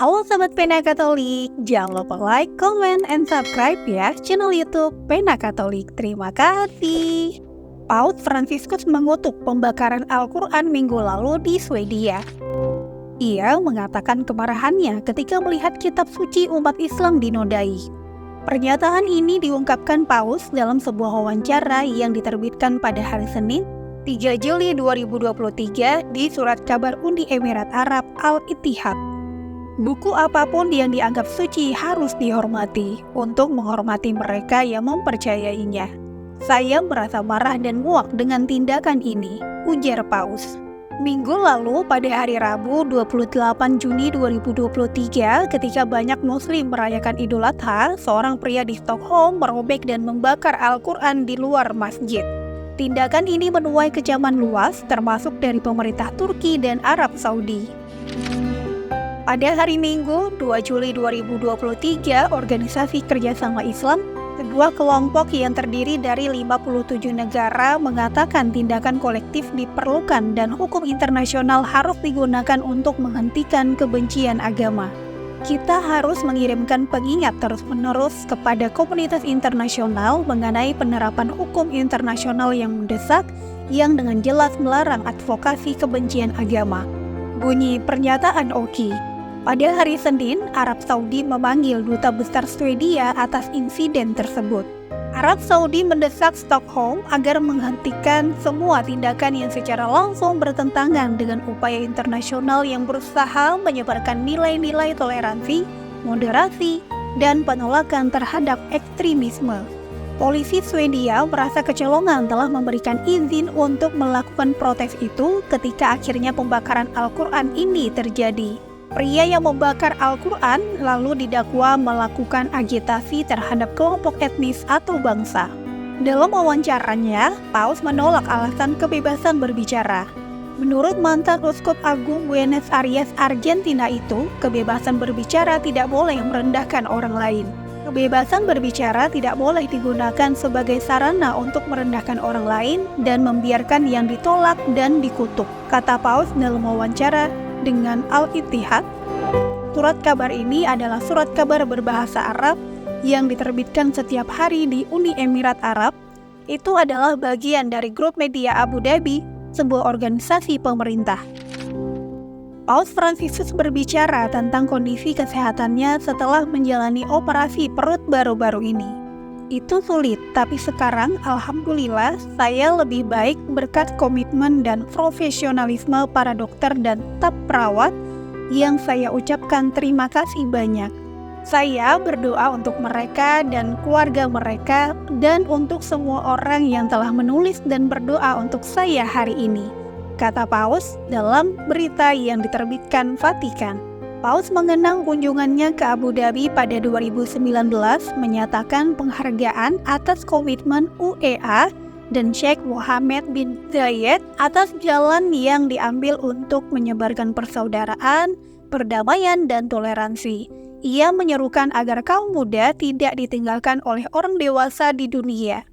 Halo Sobat Pena Katolik, jangan lupa like, comment, and subscribe ya channel YouTube Pena Katolik. Terima kasih. Paus Fransiskus mengutuk pembakaran Al-Quran minggu lalu di Swedia. Ia mengatakan kemarahannya ketika melihat kitab suci umat Islam dinodai. Pernyataan ini diungkapkan Paus dalam sebuah wawancara yang diterbitkan pada hari Senin, 3 Juli 2023 di Surat Kabar Uni Emirat Arab Al-Ittihad. Buku apapun yang dianggap suci harus dihormati untuk menghormati mereka yang mempercayainya. Saya merasa marah dan muak dengan tindakan ini, ujar Paus. Minggu lalu pada hari Rabu 28 Juni 2023 ketika banyak muslim merayakan Idul Adha, seorang pria di Stockholm merobek dan membakar Al-Quran di luar masjid. Tindakan ini menuai kecaman luas termasuk dari pemerintah Turki dan Arab Saudi. Pada hari Minggu, 2 Juli 2023, Organisasi Kerjasama Islam, sebuah kelompok yang terdiri dari 57 negara, mengatakan tindakan kolektif diperlukan dan hukum internasional harus digunakan untuk menghentikan kebencian agama. Kita harus mengirimkan pengingat terus-menerus kepada komunitas internasional mengenai penerapan hukum internasional yang mendesak, yang dengan jelas melarang advokasi kebencian agama. Bunyi pernyataan Oki. Pada hari Senin, Arab Saudi memanggil Duta Besar Swedia atas insiden tersebut. Arab Saudi mendesak Stockholm agar menghentikan semua tindakan yang secara langsung bertentangan dengan upaya internasional yang berusaha menyebarkan nilai-nilai toleransi, moderasi, dan penolakan terhadap ekstremisme. Polisi Swedia merasa kecolongan telah memberikan izin untuk melakukan protes itu ketika akhirnya pembakaran Al-Quran ini terjadi. Pria yang membakar Al-Quran lalu didakwa melakukan agitasi terhadap kelompok etnis atau bangsa. Dalam wawancaranya, Paus menolak alasan kebebasan berbicara. Menurut mantan Uskup Agung Buenos Aires, Argentina itu, kebebasan berbicara tidak boleh merendahkan orang lain. Kebebasan berbicara tidak boleh digunakan sebagai sarana untuk merendahkan orang lain dan membiarkan yang ditolak dan dikutuk, kata Paus dalam wawancara dengan Al-Ittihad. Surat kabar ini adalah surat kabar berbahasa Arab yang diterbitkan setiap hari di Uni Emirat Arab. Itu adalah bagian dari grup media Abu Dhabi, sebuah organisasi pemerintah. Paus Fransiskus berbicara tentang kondisi kesehatannya setelah menjalani operasi perut baru-baru ini. Itu sulit, tapi sekarang alhamdulillah saya lebih baik berkat komitmen dan profesionalisme para dokter dan staf perawat yang saya ucapkan terima kasih banyak. Saya berdoa untuk mereka dan keluarga mereka dan untuk semua orang yang telah menulis dan berdoa untuk saya hari ini, kata Paus dalam berita yang diterbitkan Vatikan. Paus mengenang kunjungannya ke Abu Dhabi pada 2019 menyatakan penghargaan atas komitmen UEA dan Sheikh Mohammed bin Zayed atas jalan yang diambil untuk menyebarkan persaudaraan, perdamaian, dan toleransi. Ia menyerukan agar kaum muda tidak ditinggalkan oleh orang dewasa di dunia.